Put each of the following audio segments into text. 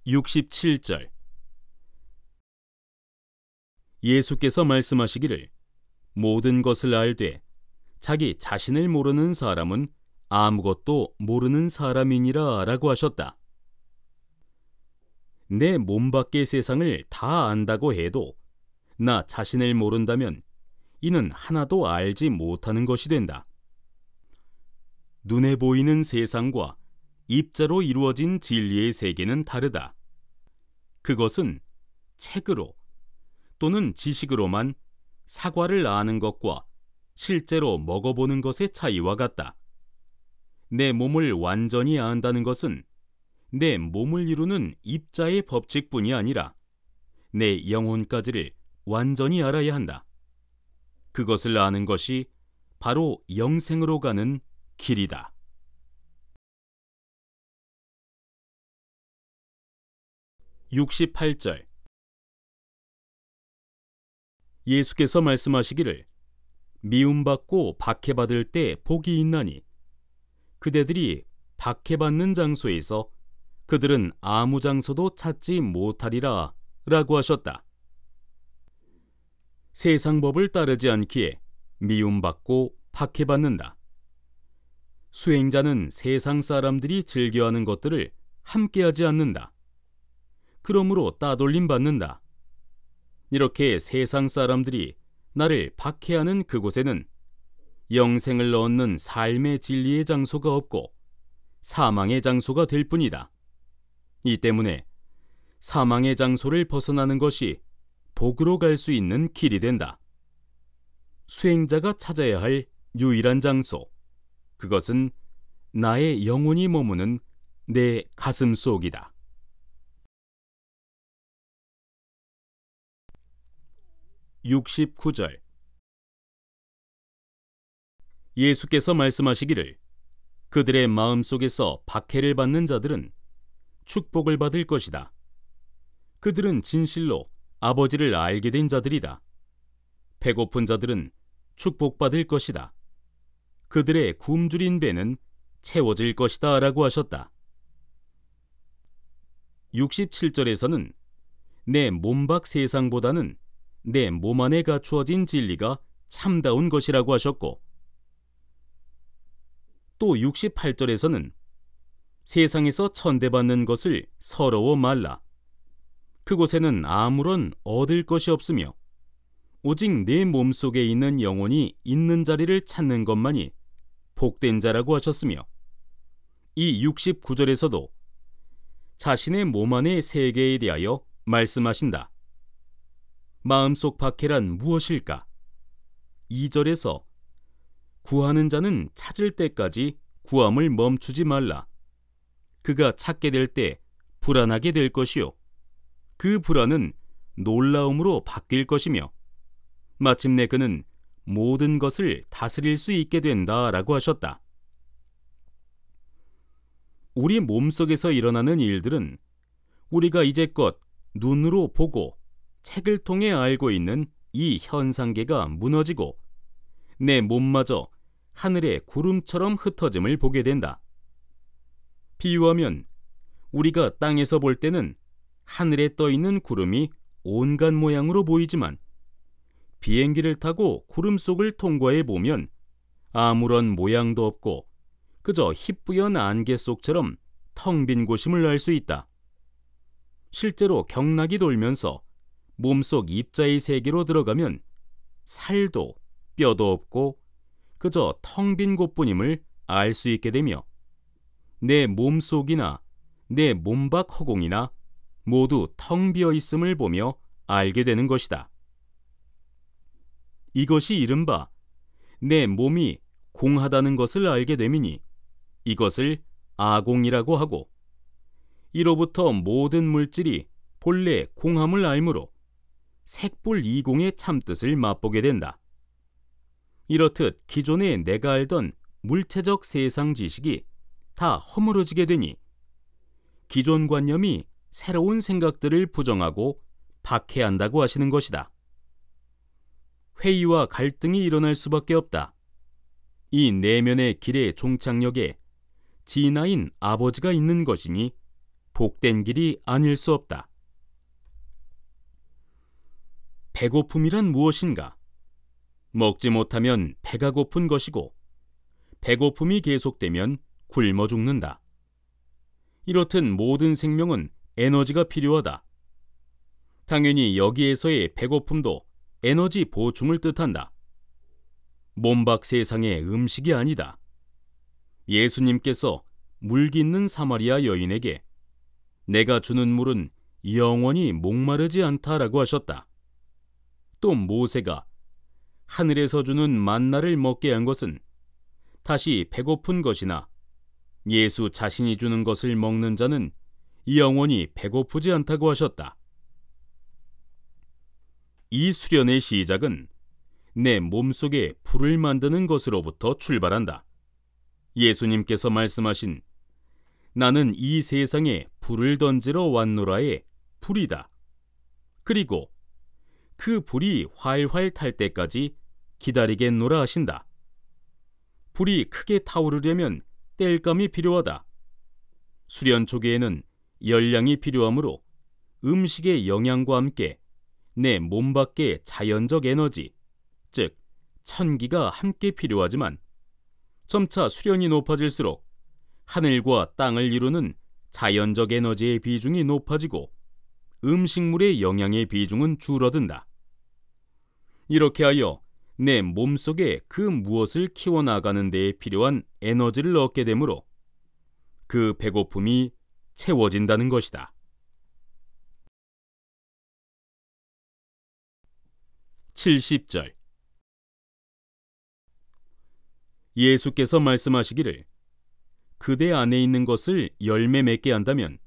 67절. 예수께서 말씀하시기를 모든 것을 알되 자기 자신을 모르는 사람은 아무것도 모르는 사람이니라 라고 하셨다. 내 몸 밖의 세상을 다 안다고 해도 나 자신을 모른다면 이는 하나도 알지 못하는 것이 된다. 눈에 보이는 세상과 입자로 이루어진 진리의 세계는 다르다. 그것은 책으로 또는 지식으로만 사과를 아는 것과 실제로 먹어보는 것의 차이와 같다. 내 몸을 완전히 안다는 것은 내 몸을 이루는 입자의 법칙뿐이 아니라 내 영혼까지를 완전히 알아야 한다. 그것을 아는 것이 바로 영생으로 가는 길이다. 68절. 예수께서 말씀하시기를 미움받고 박해받을 때 복이 있나니 그대들이 박해받는 장소에서 그들은 아무 장소도 찾지 못하리라 라고 하셨다. 세상 법을 따르지 않기에 미움받고 박해받는다. 수행자는 세상 사람들이 즐겨하는 것들을 함께하지 않는다. 그러므로 따돌림 받는다. 이렇게 세상 사람들이 나를 박해하는 그곳에는 영생을 얻는 삶의 진리의 장소가 없고 사망의 장소가 될 뿐이다. 이 때문에 사망의 장소를 벗어나는 것이 복으로 갈 수 있는 길이 된다. 수행자가 찾아야 할 유일한 장소, 그것은 나의 영혼이 머무는 내 가슴 속이다. 69절. 예수께서 말씀하시기를 그들의 마음속에서 박해를 받는 자들은 축복을 받을 것이다. 그들은 진실로 아버지를 알게 된 자들이다. 배고픈 자들은 축복받을 것이다. 그들의 굶주린 배는 채워질 것이다 라고 하셨다. 67절에서는 내 몸 밖 세상보다는 내 몸 안에 갖추어진 진리가 참다운 것이라고 하셨고, 또 68절에서는 세상에서 천대받는 것을 서러워 말라. 그곳에는 아무런 얻을 것이 없으며 오직 내 몸속에 있는 영혼이 있는 자리를 찾는 것만이 복된 자라고 하셨으며, 이 69절에서도 자신의 몸 안의 세계에 대하여 말씀하신다. 마음속 박해란 무엇일까? 2절에서 구하는 자는 찾을 때까지 구함을 멈추지 말라. 그가 찾게 될 때 불안하게 될 것이요 그 불안은 놀라움으로 바뀔 것이며 마침내 그는 모든 것을 다스릴 수 있게 된다라고 하셨다. 우리 몸속에서 일어나는 일들은 우리가 이제껏 눈으로 보고 책을 통해 알고 있는 이 현상계가 무너지고 내 몸마저 하늘의 구름처럼 흩어짐을 보게 된다. 비유하면 우리가 땅에서 볼 때는 하늘에 떠 있는 구름이 온갖 모양으로 보이지만 비행기를 타고 구름 속을 통과해 보면 아무런 모양도 없고 그저 희뿌연 안개 속처럼 텅 빈 곳임을 알 수 있다. 실제로 경락이 돌면서 몸속 입자의 세계로 들어가면 살도 뼈도 없고 그저 텅 빈 곳뿐임을 알 수 있게 되며 내 몸속이나 내 몸 밖 허공이나 모두 텅 비어 있음을 보며 알게 되는 것이다. 이것이 이른바 내 몸이 공하다는 것을 알게 됨이니 이것을 아공이라고 하고, 이로부터 모든 물질이 본래 공함을 알므로 색불이공의 참뜻을 맛보게 된다. 이렇듯 기존에 내가 알던 물체적 세상 지식이 다 허물어지게 되니 기존 관념이 새로운 생각들을 부정하고 박해한다고 하시는 것이다. 회의와 갈등이 일어날 수밖에 없다. 이 내면의 길의 종착역에 진아인 아버지가 있는 것이니 복된 길이 아닐 수 없다. 배고픔이란 무엇인가? 먹지 못하면 배가 고픈 것이고 배고픔이 계속되면 굶어 죽는다. 이렇듯 모든 생명은 에너지가 필요하다. 당연히 여기에서의 배고픔도 에너지 보충을 뜻한다. 몸밖 세상의 음식이 아니다. 예수님께서 물 깃는 사마리아 여인에게 내가 주는 물은 영원히 목마르지 않다라고 하셨다. 또 모세가 하늘에서 주는 만나를 먹게 한 것은 다시 배고픈 것이나 예수 자신이 주는 것을 먹는 자는 영원히 배고프지 않다고 하셨다. 이 수련의 시작은 내 몸속에 불을 만드는 것으로부터 출발한다. 예수님께서 말씀하신 나는 이 세상에 불을 던지러 왔노라의 불이다. 그리고 그 불이 활활 탈 때까지 기다리겠노라 하신다. 불이 크게 타오르려면 땔감이 필요하다. 수련 초기에는 열량이 필요하므로 음식의 영양과 함께 내 몸 밖의 자연적 에너지, 즉 천기가 함께 필요하지만 점차 수련이 높아질수록 하늘과 땅을 이루는 자연적 에너지의 비중이 높아지고 음식물의 영양의 비중은 줄어든다. 이렇게 하여 내 몸속에 그 무엇을 키워나가는 데에 필요한 에너지를 얻게 되므로 그 배고픔이 채워진다는 것이다. 70절 예수께서 말씀하시기를 그대 안에 있는 것을 열매 맺게 한다면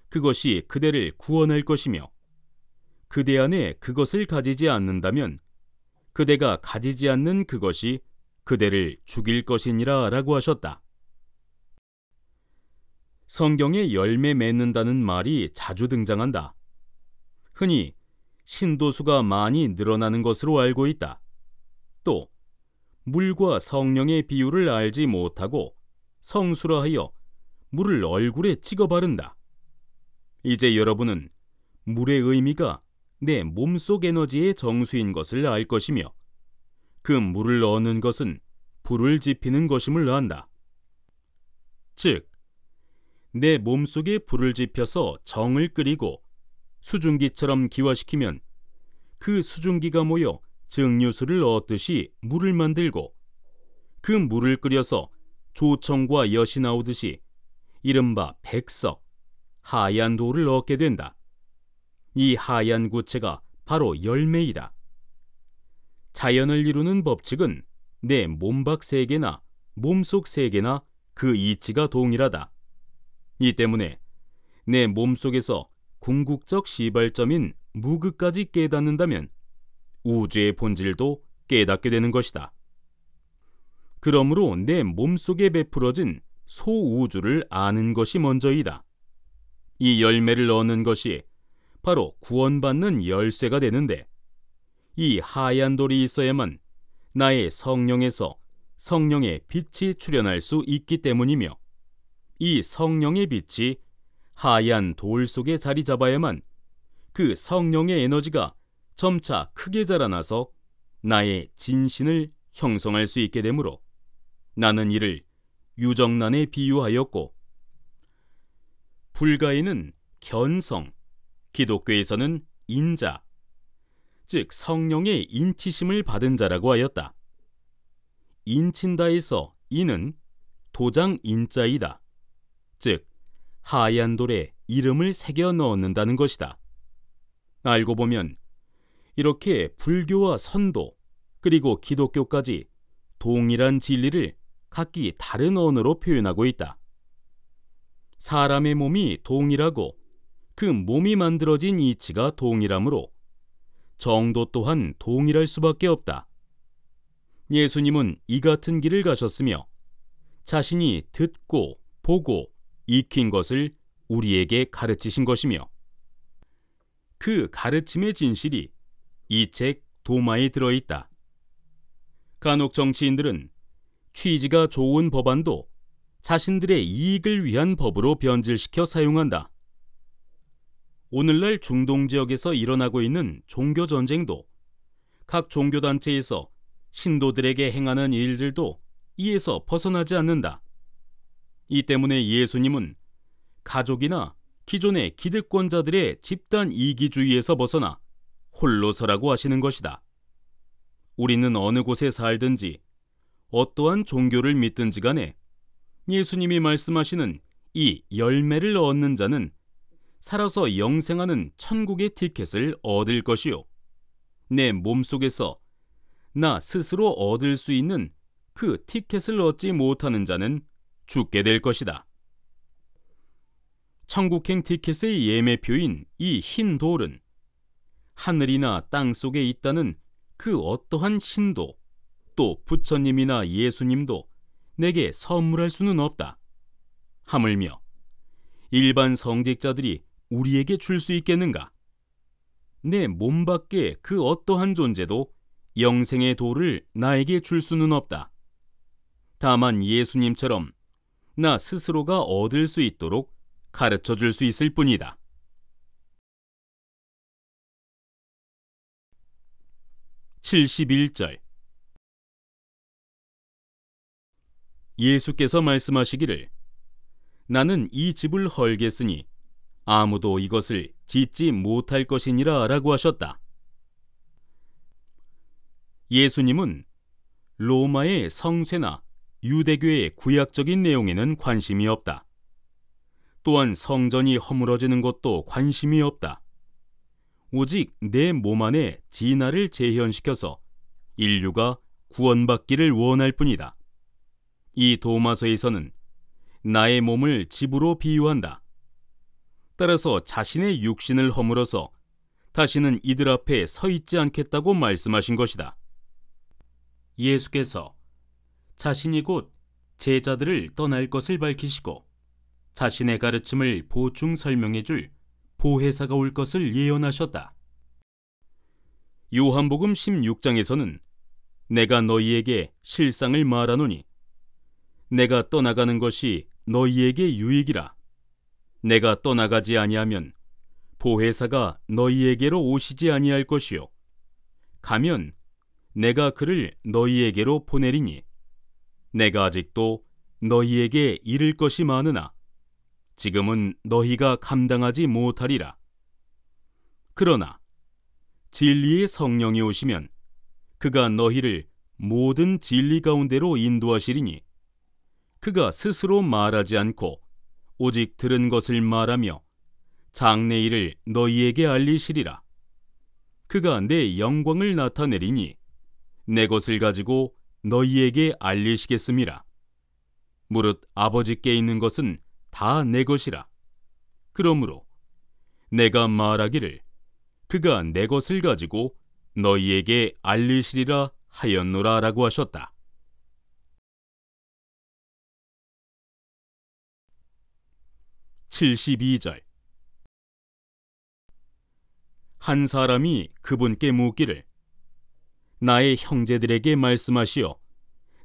그것이 그대를 구원할 것이며 그대 안에 그것을 가지지 않는다면 그대가 가지지 않는 그것이 그대를 죽일 것이니라 라고 하셨다. 성경에 열매 맺는다는 말이 자주 등장한다. 흔히 신도수가 많이 늘어나는 것으로 알고 있다. 또 물과 성령의 비율을 알지 못하고 성수라 하여 물을 얼굴에 찍어 바른다. 이제 여러분은 물의 의미가 내 몸속 에너지의 정수인 것을 알 것이며 그 물을 얻는 것은 불을 지피는 것임을 안다. 즉, 내 몸속에 불을 지펴서 정을 끓이고 수증기처럼 기화시키면 그 수증기가 모여 증류수를 얻듯이 물을 만들고 그 물을 끓여서 조청과 엿이 나오듯이 이른바 백석, 하얀 돌을 얻게 된다. 이 하얀 구체가 바로 열매이다. 자연을 이루는 법칙은 내 몸밖 세계나 몸속 세계나 그 이치가 동일하다. 이 때문에 내 몸속에서 궁극적 시발점인 무극까지 깨닫는다면 우주의 본질도 깨닫게 되는 것이다. 그러므로 내 몸속에 베풀어진 소우주를 아는 것이 먼저이다. 이 열매를 얻는 것이 바로 구원받는 열쇠가 되는데 이 하얀 돌이 있어야만 나의 성령에서 성령의 빛이 출현할 수 있기 때문이며 이 성령의 빛이 하얀 돌 속에 자리 잡아야만 그 성령의 에너지가 점차 크게 자라나서 나의 진신을 형성할 수 있게 되므로 나는 이를 유정란에 비유하였고 불가에는 견성, 기독교에서는 인자, 즉 성령의 인치심을 받은 자라고 하였다. 인친다에서 인은 도장 인자이다. 즉 하얀 돌에 이름을 새겨 넣는다는 것이다. 알고 보면 이렇게 불교와 선도 그리고 기독교까지 동일한 진리를 각기 다른 언어로 표현하고 있다. 사람의 몸이 동일하고 그 몸이 만들어진 이치가 동일하므로 정도 또한 동일할 수밖에 없다. 예수님은 이 같은 길을 가셨으며 자신이 듣고 보고 익힌 것을 우리에게 가르치신 것이며 그 가르침의 진실이 이 책 도마에 들어있다. 간혹 정치인들은 취지가 좋은 법안도 자신들의 이익을 위한 법으로 변질시켜 사용한다. 오늘날 중동 지역에서 일어나고 있는 종교 전쟁도 각 종교단체에서 신도들에게 행하는 일들도 이에서 벗어나지 않는다. 이 때문에 예수님은 가족이나 기존의 기득권자들의 집단 이기주의에서 벗어나 홀로 서라고 하시는 것이다. 우리는 어느 곳에 살든지 어떠한 종교를 믿든지 간에 예수님이 말씀하시는 이 열매를 얻는 자는 살아서 영생하는 천국의 티켓을 얻을 것이요, 내 몸속에서 나 스스로 얻을 수 있는 그 티켓을 얻지 못하는 자는 죽게 될 것이다. 천국행 티켓의 예매표인 이 흰 돌은 하늘이나 땅 속에 있다는 그 어떠한 신도, 또 부처님이나 예수님도 내게 선물할 수는 없다. 하물며 일반 성직자들이 우리에게 줄 수 있겠는가? 내 몸 밖에 그 어떠한 존재도 영생의 도를 나에게 줄 수는 없다. 다만 예수님처럼 나 스스로가 얻을 수 있도록 가르쳐 줄 수 있을 뿐이다. 71절. 예수께서 말씀하시기를 나는 이 집을 헐겠으니 아무도 이것을 짓지 못할 것이니라 라고 하셨다. 예수님은 로마의 성쇠나 유대교의 구약적인 내용에는 관심이 없다. 또한 성전이 허물어지는 것도 관심이 없다. 오직 내 몸 안에 진화를 재현시켜서 인류가 구원받기를 원할 뿐이다. 이 도마서에서는 나의 몸을 집으로 비유한다. 따라서 자신의 육신을 허물어서 다시는 이들 앞에 서 있지 않겠다고 말씀하신 것이다. 예수께서 자신이 곧 제자들을 떠날 것을 밝히시고 자신의 가르침을 보충 설명해 줄 보혜사가 올 것을 예언하셨다. 요한복음 16장에서는 내가 너희에게 실상을 말하노니 내가 떠나가는 것이 너희에게 유익이라. 내가 떠나가지 아니하면 보혜사가 너희에게로 오시지 아니할 것이요, 가면 내가 그를 너희에게로 보내리니 내가 아직도 너희에게 이를 것이 많으나 지금은 너희가 감당하지 못하리라. 그러나 진리의 성령이 오시면 그가 너희를 모든 진리 가운데로 인도하시리니 그가 스스로 말하지 않고 오직 들은 것을 말하며 장래일을 너희에게 알리시리라. 그가 내 영광을 나타내리니 내 것을 가지고 너희에게 알리시겠음이라. 무릇 아버지께 있는 것은 다 내 것이라. 그러므로 내가 말하기를 그가 내 것을 가지고 너희에게 알리시리라 하였노라 라고 하셨다. 72절. 한 사람이 그분께 묻기를 나의 형제들에게 말씀하시어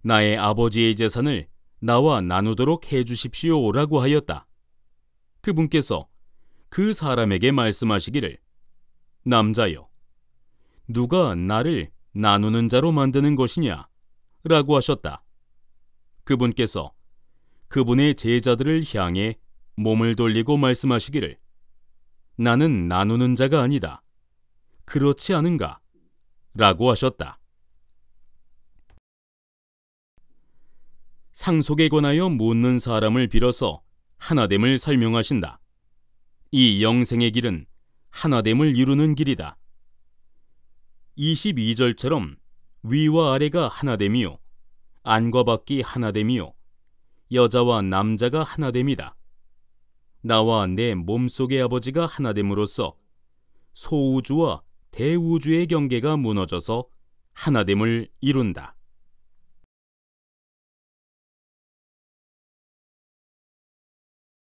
나의 아버지의 재산을 나와 나누도록 해주십시오 라고 하였다. 그분께서 그 사람에게 말씀하시기를 남자여, 누가 나를 나누는 자로 만드는 것이냐 라고 하셨다. 그분께서 그분의 제자들을 향해 몸을 돌리고 말씀하시기를 나는 나누는 자가 아니다. 그렇지 않은가? 라고 하셨다. 상속에 관하여 묻는 사람을 빌어서 하나됨을 설명하신다. 이 영생의 길은 하나됨을 이루는 길이다. 22절처럼 위와 아래가 하나됨이요, 안과 밖이 하나됨이요, 여자와 남자가 하나됨이다. 나와 내 몸속의 아버지가 하나됨으로써 소우주와 대우주의 경계가 무너져서 하나됨을 이룬다.